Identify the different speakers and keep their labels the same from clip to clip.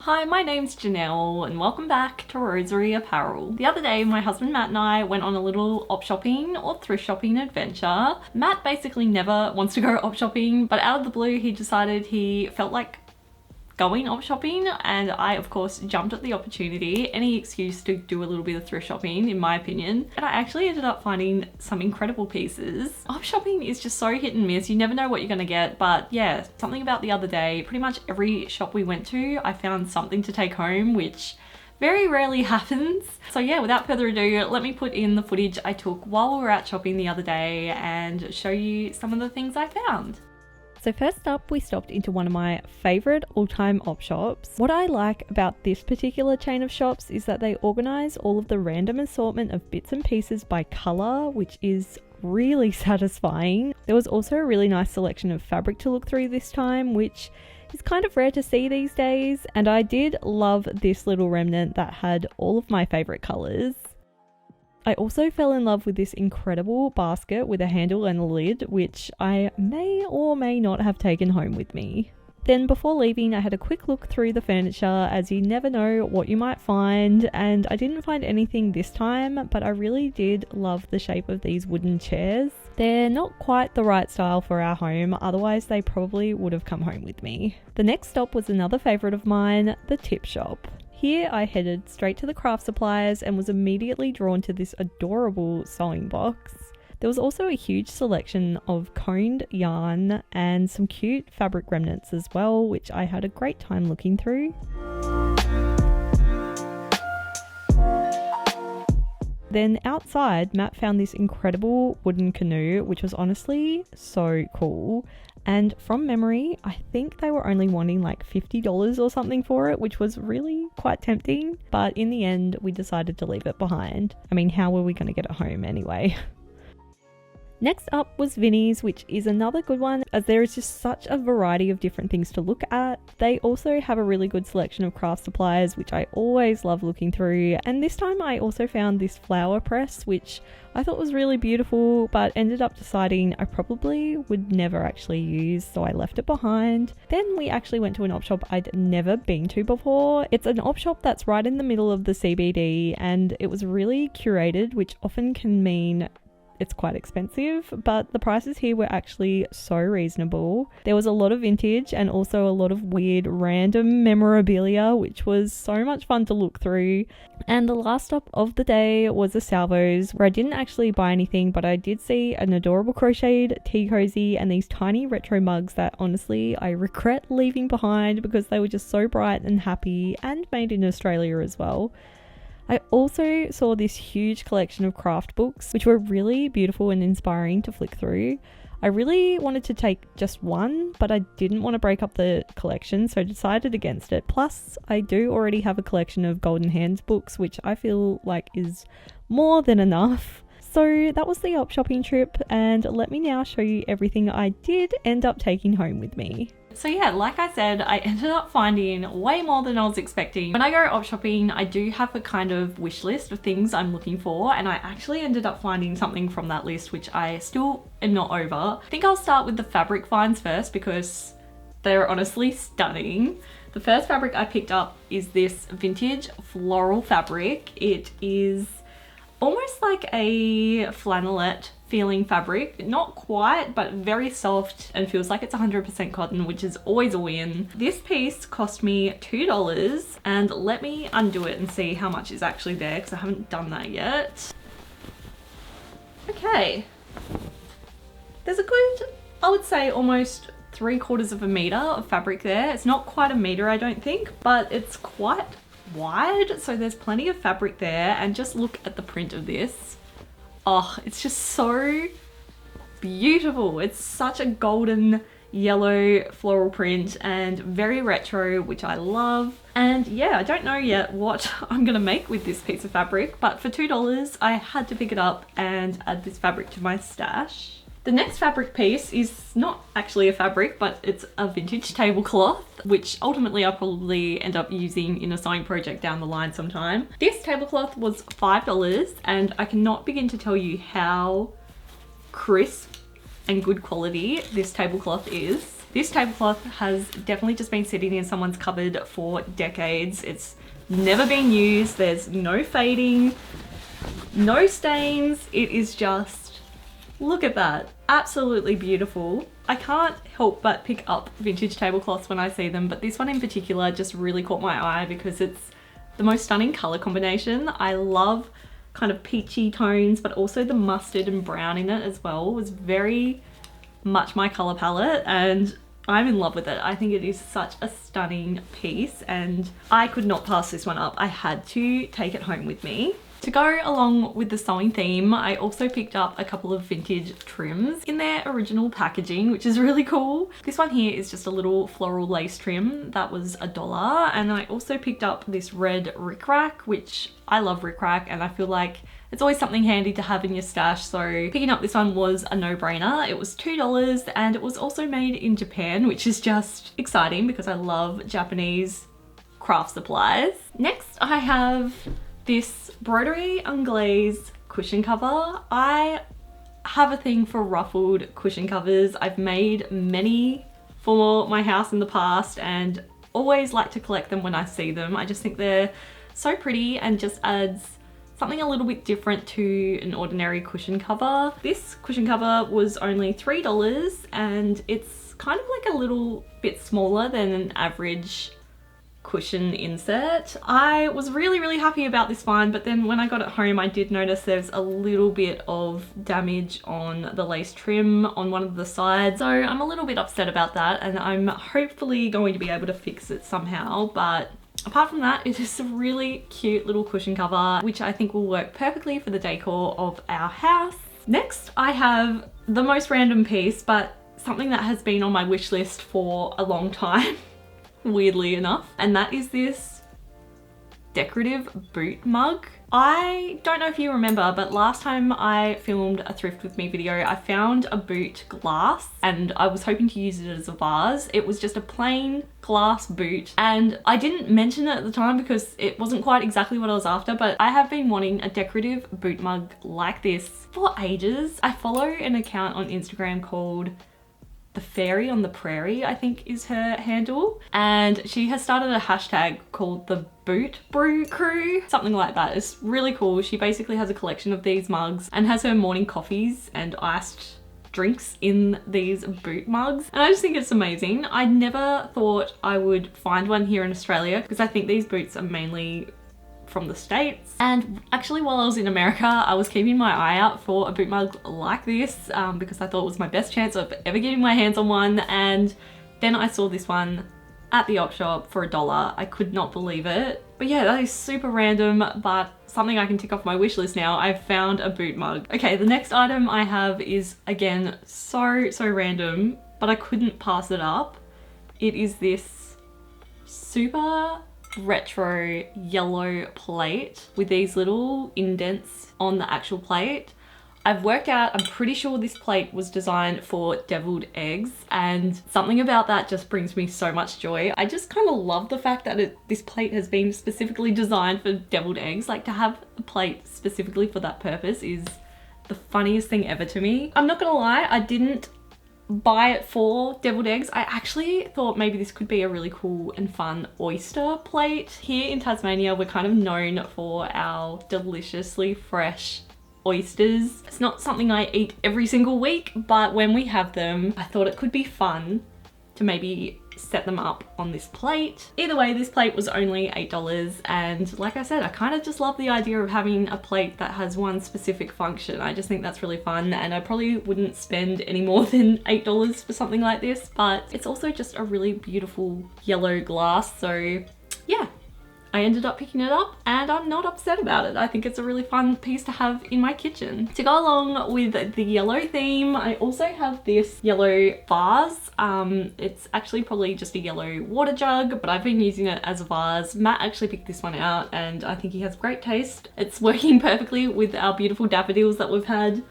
Speaker 1: Hi, my name's Janelle and welcome back to Rosary Apparel. The other day, my husband Matt and I went on a little op shopping or thrift shopping adventure. Matt basically never wants to go op shopping, but out of the blue, he decided he felt like going op shopping, and I of course jumped at the opportunity. Any excuse to do a little bit of thrift shopping, in my opinion, and I actually ended up finding some incredible pieces. Op shopping is just so hit and miss. You never know what you're gonna get, but yeah, something about the other day, pretty much every shop we went to, I found something to take home, which very rarely happens. So yeah, without further ado, let me put in the footage I took while we were out shopping the other day and show you some of the things I found. So first up, we stopped into one of my favourite all-time op shops. What I like about this particular chain of shops is that they organise all of the random assortment of bits and pieces by colour, which is really satisfying. There was also a really nice selection of fabric to look through this time, which is kind of rare to see these days, and I did love this little remnant that had all of my favourite colours. I also fell in love with this incredible basket with a handle and a lid, which I may or may not have taken home with me. Then before leaving, I had a quick look through the furniture, as you never know what you might find, and I didn't find anything this time, but I really did love the shape of these wooden chairs. They're not quite the right style for our home, otherwise they probably would have come home with me. The next stop was another favourite of mine, the tip shop. Here I headed straight to the craft supplies and was immediately drawn to this adorable sewing box. There was also a huge selection of coned yarn and some cute fabric remnants as well, which I had a great time looking through. Then outside, Matt found this incredible wooden canoe, which was honestly so cool. And from memory, I think they were only wanting like $50 or something for it, which was really quite tempting. But in the end, we decided to leave it behind. I mean, how were we going to get it home anyway? Next up was Vinnie's, which is another good one, as there is just such a variety of different things to look at. They also have a really good selection of craft supplies, which I always love looking through. And this time I also found this flower press, which I thought was really beautiful, but ended up deciding I probably would never actually use, so I left it behind. Then we actually went to an op shop I'd never been to before. It's an op shop that's right in the middle of the CBD, and it was really curated, which often can mean it's quite expensive, but the prices here were actually so reasonable. There was a lot of vintage and also a lot of weird random memorabilia, which was so much fun to look through. And the last stop of the day was the Salvos, where I didn't actually buy anything, but I did see an adorable crocheted tea cozy and these tiny retro mugs that honestly I regret leaving behind because they were just so bright and happy and made in Australia as well. I also saw this huge collection of craft books, which were really beautiful and inspiring to flick through. I really wanted to take just one, but I didn't want to break up the collection, so I decided against it. Plus, I do already have a collection of Golden Hands books, which I feel like is more than enough. So that was the op shopping trip, and let me now show you everything I did end up taking home with me. So yeah, like I said, I ended up finding way more than I was expecting. When I go op shopping, I do have a kind of wish list of things I'm looking for, and I actually ended up finding something from that list which I still am not over. I think I'll start with the fabric finds first because they're honestly stunning. The first fabric I picked up is this vintage floral fabric. It is almost like a flannelette feeling fabric, not quite, but very soft and feels like it's 100% cotton, which is always a win. This piece cost me $2, and let me undo it and see how much is actually there because I haven't done that yet. Okay, there's a good, I would say almost 3/4 of a meter of fabric there. It's not quite a meter, I don't think, but it's quite wide, so there's plenty of fabric there. And just look at the print of this. Oh, it's just so beautiful. It's such a golden yellow floral print and very retro, which I love. And yeah, I don't know yet what I'm gonna make with this piece of fabric, but for $2 I had to pick it up and add this fabric to my stash. The next fabric piece is not actually a fabric, but it's a vintage tablecloth, which ultimately I'll probably end up using in a sewing project down the line sometime. This tablecloth was $5, and I cannot begin to tell you how crisp and good quality this tablecloth is. This tablecloth has definitely just been sitting in someone's cupboard for decades. It's never been used. There's no fading, no stains. It is just, look at that. Absolutely beautiful. I can't help but pick up vintage tablecloths when I see them, but this one in particular just really caught my eye because it's the most stunning color combination. I love kind of peachy tones, but also the mustard and brown in it as well was very much my color palette, and I'm in love with it. I think it is such a stunning piece and I could not pass this one up. I had to take it home with me. To go along with the sewing theme, I also picked up a couple of vintage trims in their original packaging, which is really cool. This one here is just a little floral lace trim that was $1, and I also picked up this red rickrack, which I love rickrack and I feel like it's always something handy to have in your stash, so picking up this one was a no-brainer. It was $2 and it was also made in Japan, which is just exciting because I love Japanese craft supplies. Next I have this Broderie Anglaise cushion cover. I have a thing for ruffled cushion covers. I've made many for my house in the past and always like to collect them when I see them. I just think they're so pretty and just adds something a little bit different to an ordinary cushion cover. This cushion cover was only $3 and it's kind of like a little bit smaller than an average cushion insert. I was really happy about this one, but then when I got it home I did notice there's a little bit of damage on the lace trim on one of the sides, so I'm a little bit upset about that and I'm hopefully going to be able to fix it somehow. But apart from that, it is a really cute little cushion cover which I think will work perfectly for the decor of our house. Next I have the most random piece, but something that has been on my wish list for a long time weirdly enough, and that is this decorative boot mug. I don't know if you remember, but last time I filmed a Thrift with me video, I found a boot glass and I was hoping to use it as a vase. It was just a plain glass boot and I didn't mention it at the time because it wasn't quite exactly what I was after, but I have been wanting a decorative boot mug like this for ages. I follow an account on Instagram called The Fairy on the Prairie, I think is her handle, and she has started a hashtag called the Boot Brew Crew, something like that. It's really cool. She basically has a collection of these mugs and has her morning coffees and iced drinks in these boot mugs, and I just think it's amazing. I never thought I would find one here in Australia because I think these boots are mainly from the States, and actually while I was in America I was keeping my eye out for a boot mug like this because I thought it was my best chance of ever getting my hands on one, and then I saw this one at the op shop for $1. I could not believe it. But yeah, that is super random, but something I can tick off my wish list now. I've found a boot mug. Okay, the next item I have is again so random, but I couldn't pass it up. It is this super retro yellow plate with these little indents on the actual plate. I've worked out, I'm pretty sure this plate was designed for deviled eggs, and something about that just brings me so much joy. I just kind of love the fact that this plate has been specifically designed for deviled eggs. Like, to have a plate specifically for that purpose is the funniest thing ever to me. I'm not gonna lie, I didn't buy it for deviled eggs. I actually thought maybe this could be a really cool and fun oyster plate. Here in Tasmania, we're kind of known for our deliciously fresh oysters. It's not something I eat every single week, but when we have them, I thought it could be fun to maybe set them up on this plate. Either way, this plate was only $8, and like I said, I kind of just love the idea of having a plate that has one specific function. I just think that's really fun, and I probably wouldn't spend any more than $8 for something like this, but it's also just a really beautiful yellow glass, so yeah. I ended up picking it up and I'm not upset about it. I think it's a really fun piece to have in my kitchen. To go along with the yellow theme, I also have this yellow vase. It's actually probably just a yellow water jug, but I've been using it as a vase. Matt actually picked this one out and I think he has great taste. It's working perfectly with our beautiful daffodils that we've had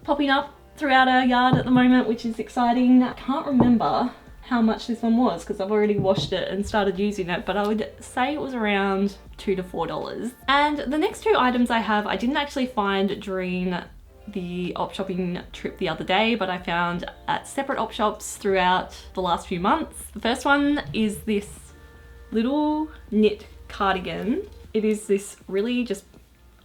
Speaker 1: popping up throughout our yard at the moment, which is exciting. I can't remember how much this one was because I've already washed it and started using it, but I would say it was around $2 to $4. And the next two items I have, I didn't actually find during the op shopping trip the other day, but I found at separate op shops throughout the last few months. The first one is this little knit cardigan. It is this really just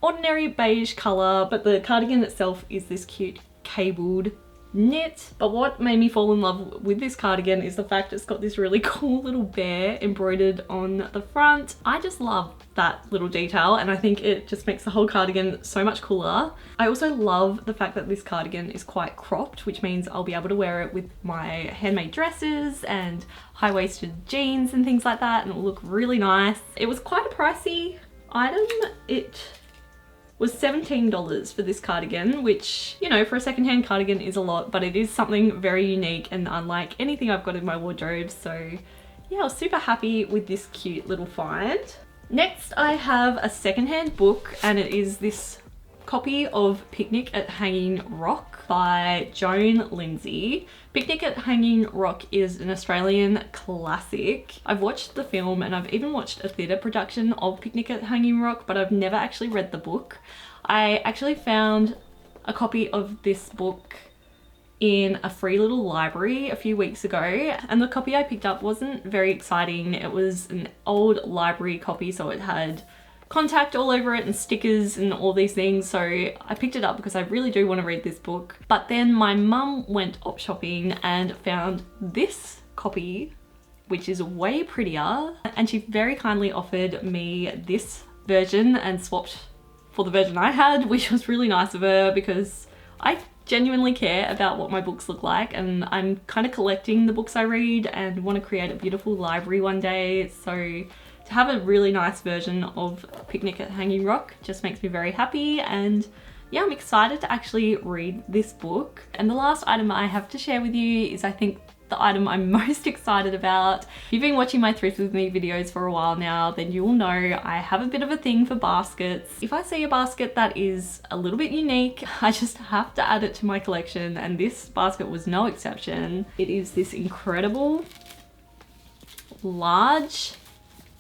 Speaker 1: ordinary beige color, but the cardigan itself is this cute cabled knit. But what made me fall in love with this cardigan is the fact it's got this really cool little bear embroidered on the front. I just love that little detail, and I think it just makes the whole cardigan so much cooler. I also love the fact that this cardigan is quite cropped, which means I'll be able to wear it with my handmade dresses and high-waisted jeans and things like that, and it'll look really nice. It was quite a pricey item. It was $17 for this cardigan, which, you know, for a secondhand cardigan is a lot, but it is something very unique and unlike anything I've got in my wardrobe. So yeah, I was super happy with this cute little find. Next, I have a secondhand book, and it is this copy of Picnic at Hanging Rock by Joan Lindsay. Picnic at Hanging Rock is an Australian classic. I've watched the film and I've even watched a theatre production of Picnic at Hanging Rock, but I've never actually read the book. I actually found a copy of this book in a free little library a few weeks ago, and the copy I picked up wasn't very exciting. It was an old library copy, so it had contact all over it and stickers and all these things, so I picked it up because I really do want to read this book. But then my mum went op shopping and found this copy, which is way prettier, and she very kindly offered me this version and swapped for the version I had, which was really nice of her because I genuinely care about what my books look like, and I'm kind of collecting the books I read and want to create a beautiful library one day. So to have a really nice version of Picnic at Hanging Rock just makes me very happy, and yeah, I'm excited to actually read this book. And the last item I have to share with you is, I think, the item I'm most excited about. If you've been watching my Thrift With Me videos for a while now, then you will know I have a bit of a thing for baskets. If I see a basket that is a little bit unique, I just have to add it to my collection, and this basket was no exception. It is this incredible large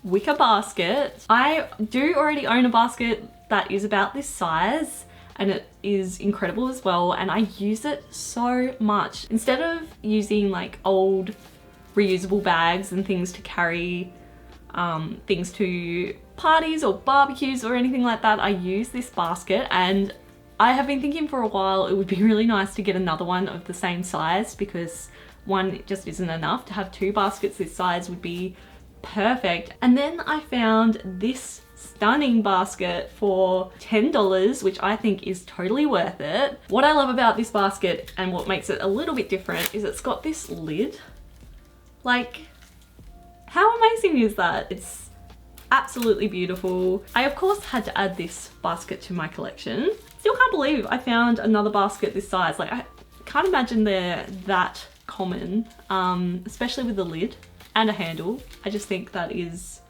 Speaker 1: wicker basket. I do already own a basket that is about this size, and it is incredible as well, and I use it so much. Instead of using like old reusable bags and things to carry things to parties or barbecues or anything like that, I use this basket, and I have been thinking for a while it would be really nice to get another one of the same size, because one just isn't enough. To have two baskets this size would be perfect. And then I found this stunning basket for $10, which I think is totally worth it. What I love about this basket and what makes it a little bit different is it's got this lid. Like, how amazing is that? It's absolutely beautiful. I of course had to add this basket to my collection. Still can't believe I found another basket this size. Like, I can't imagine they're that common, especially with the lid and a handle. I just think that is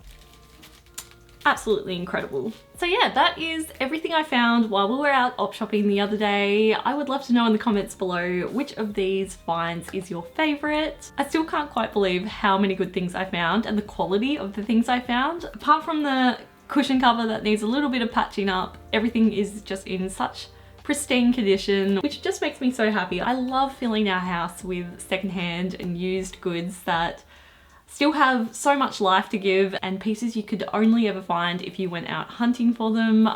Speaker 1: absolutely incredible. So yeah, that is everything I found while we were out op shopping the other day. I would love to know in the comments below which of these finds is your favorite. I still can't quite believe how many good things I found and the quality of the things I found. Apart from the cushion cover that needs a little bit of patching up, everything is just in such pristine condition, which just makes me so happy. I love filling our house with secondhand and used goods that still have so much life to give, and pieces you could only ever find if you went out hunting for them.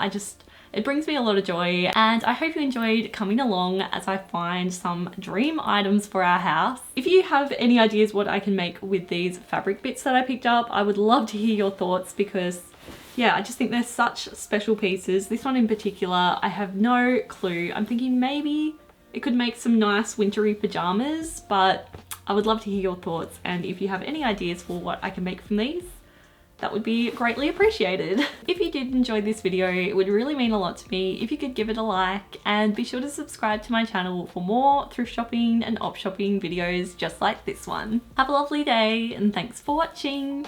Speaker 1: It brings me a lot of joy, and I hope you enjoyed coming along as I find some dream items for our house. If you have any ideas what I can make with these fabric bits that I picked up, I would love to hear your thoughts, because yeah, I just think they're such special pieces. This one in particular, I have no clue. I'm thinking maybe it could make some nice wintry pajamas, but I would love to hear your thoughts, and if you have any ideas for what I can make from these, that would be greatly appreciated. If you did enjoy this video, it would really mean a lot to me if you could give it a like, and be sure to subscribe to my channel for more thrift shopping and op shopping videos just like this one. Have a lovely day, and thanks for watching.